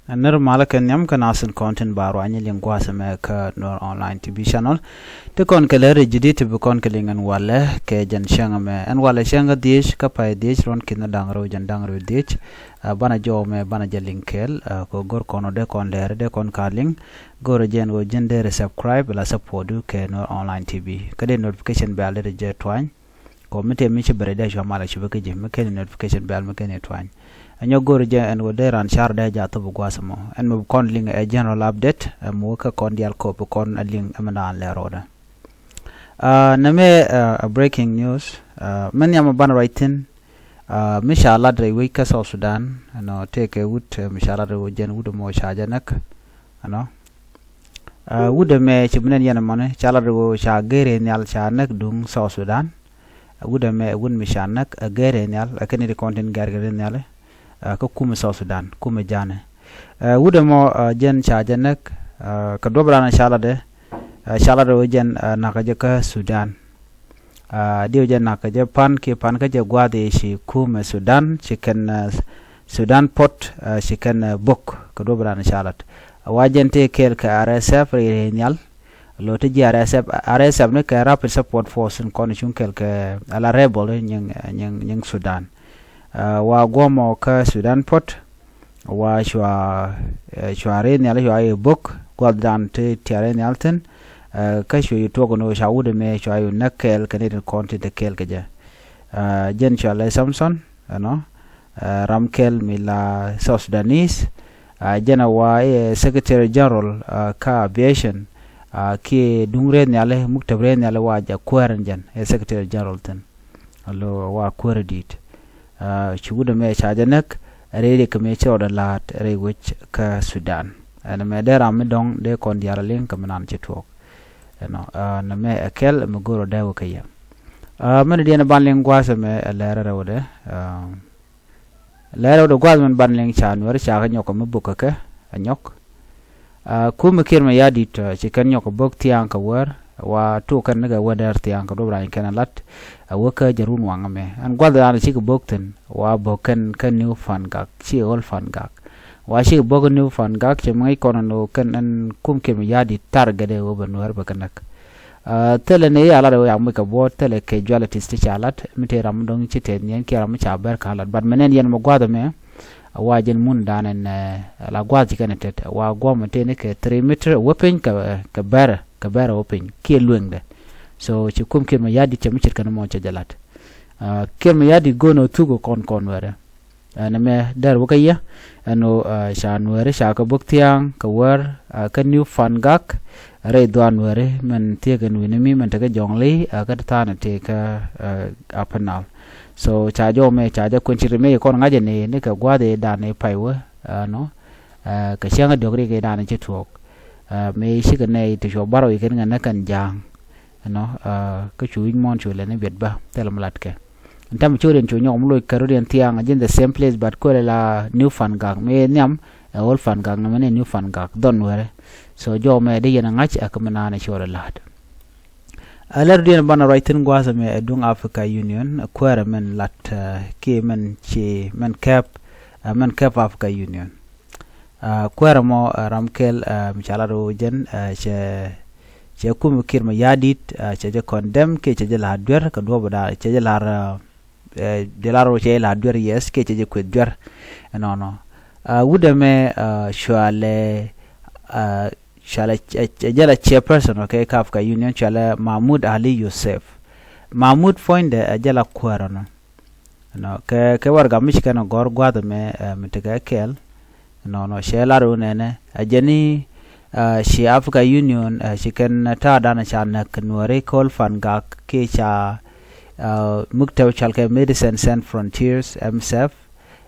Ner malakan yam kan asin content baro anya lingwa sama ka nor online TV channel te kon kelere jidi te kon kelingan wala ke jan shanga me an wala shanga dish ka pa dish ron kin dangro jan dangro dish bana jo me bana jalinkel ko gor kono de kon der de kon karling gor jen go jende subscribe la support ke nor online TV kade notification bell de je twan ko mete mi che berede jo mala che ke je me ke notification bell me ke ne twan anyo gor je en wo deran char de ja to bugwasamo en mo kon ling a general update mo ka kon dial ko kon ling amana le roda name breaking news man yam ban writing mishala dre we ka South Sudan no take a wood mishala dre jen wood mo shaja nak ano wood me chibnen yana mane chala dre sha gere nyal sha nak dung South Sudan wood me won mishanak gere nyal akene de content gargare nyal ko kuma South Sudan kuma jane wuda mo jen cha janak ka dobra na shala de jen nakaje ka Sudan dio jen nakaje pan ka je gwade shi kuma Sudan chicken Sudan pot chicken book ka dobra na shalat wajente kel ka RSF renyal lo te ji RSF ne ka rapid support force kon chun kel ka ala rebel nyeng Sudan wa gomo ka Sudan pot wa shware ne ala shwa book gwadan te tiare ne alten ka shwa to no shawude me shwa nakel kaneden konti de kel gaja jen shwa Samson no ramkel mila South Sudanese jena wa secretary general ka aviation ki dungre ne ala muktabre ne ala wa ja kwaren jen secretary general ten allo wa kwerdit chuguda me chajanak rede kame choda lat re wich ka Sudan ana me dera me dong de kon diara len kamanan chetok no na me akel me goro dawo kaya men de na ban len gwasa me lera rawde lera do gwasa men ban len chan wer cha nyoko me buka ka anyok ku me kirma yadit chikan nyoko bok tiang ka wer wa tu kan naga wadar tiang ka dobra kan lat awaka jarun wangame an gwada ana chi bokten wa boken kan new fan gak chi ol fan gak wa chi boken new fan gak che mai kono no kan an kum ke yadi targade wo banwar bakanak tele ne ala do yam ka bo tele ke jwalati sti chalat mite ram dong chi te nyen ke ram cha ber kalat bad menen yen mo gwada me wa jen mun danen la gwada kan tet wa gwa te ne ke 3 meter weapon ka ber open ke luengde so ci kum ke ma yadi ci mi kan mo ci jalat ke ma yadi gono tugo kon were na me dar wakaya ano shan were sha ka buktiang ka war ka new fan gak re dwan were men te gan wini mi men ta jongli ka ta na te ka apanal so cha jo me cha ja kun ci me kon ngaje ne ka gwade da ne paiwa no ka shanga dogri ke da ne ci tuok me shi ne to sho baro iken ngana kan jang no ka chu mon chu le ne bet ba tel malat ke ntam chu ren chu nyom lo karodian tiang in the same place but ko la new fan gang me nyam old fan gang me new fan gang don were so jo me de yana ngach akamana ne shore lad alar dien bana writing gwasa me dung Africa Union kwara men lat ke men chi men cap Africa Union kwara mo ramkel michala ro jen che kum kirma yadit che je condemn ke che la dwer ka do bada che je lar de la ro che la dwer yes ke che je ku dwer no wuda me shwale jala chairperson okay Africa Union chala Mahmoud Ali Yusuf Mahmoud point jala kwara no ke warga michikana gor gwada me mitega kel no shelaro nene ajani shi Africa Union she can ta dana chana kanware call fan gak ke cha muktaw chalke medicine sans frontiers MSF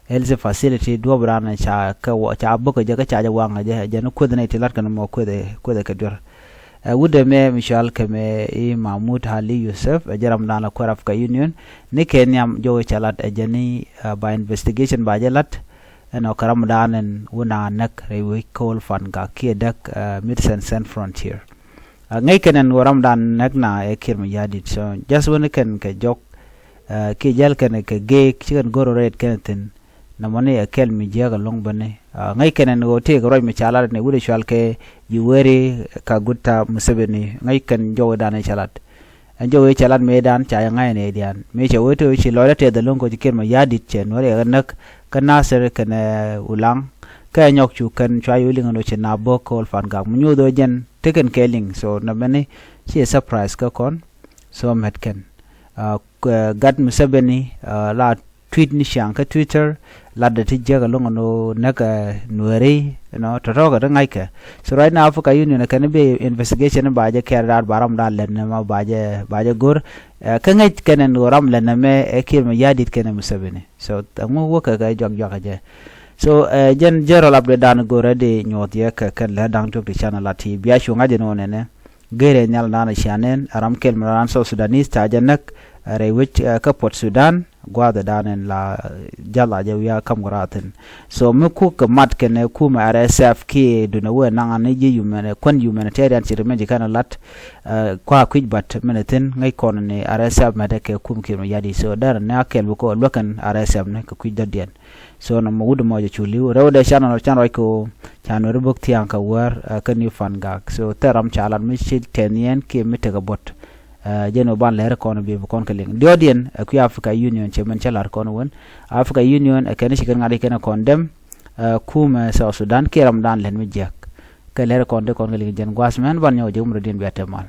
health facility do brana cha ka cha boko jaga cha wanga je janu kudne tilat kan mo kude ka dur wude me mishal kame Mahmoud Ali Yusuf jaram dana ko Africa Union ni kenyam jo chalat ajani by investigation ba jalat no karam danen wona nak rewi call fan ga ke dak medicine sans frontier ngai kenen waram dan nak na e kirma yadi so just when can ke jok ke jal kan ke ge chikan goro red kenten na mane kel mi jega long bane ngai kenen go te go mi chala ne wude shal ke Yoweri Kaguta Museveni ngai kan jo dane chalat jo we chalat medan cha ngai ne dian me che we to chi lola te de long ko ken ma yadit chen no re nak kana ser kan ulang ka nyok chu kan chwa yu ling no che na bo kol fan ga mu nyu do jen teken keling so na bane chi surprise ka kon so met ken gad Museveni la tweet ni shang ka Twitter la de ti jaga long no naka nueri no to ga ngai ka so right now Africa Union kan be investigation ba je ker dar baram dal len ma ba je gor ka ngai ken no ram len me e ki ma yadit ken Museveni so tangu wo ka ga jog je so jen jero lab de dan gore de nyot ye ka kan la dang tok di channel la ti biya shu ngaje no ne gere nyal na shanen aram kel maran so Sudanese ta janak rewich ka Port Sudan gwada danen la jala je wiya kam goraten so muku ka mat ken ku ma RSF ki duna we nanga ne ji human humanitarian ci remeji kana lat kwa kwij bat menetin ngai kon ne RSF ma de ke kum ki no yadi so dar na kel ko lokan RSF ne ka kwij dadien so na mugudu mo je chuli rewde channel ko channel rubuk tiang ka war ka ni fan gak so teram chalan mi ci tenien ki mitega bot jeno ban lere kono be kon keling diodien ku Africa Union che man chalar kono won Africa Union ken shi kan ngari ken kondem kuma South Sudan kiram dan len mi jak ke lere konde kon keling jen gwasmen ban nyo jumro din betemal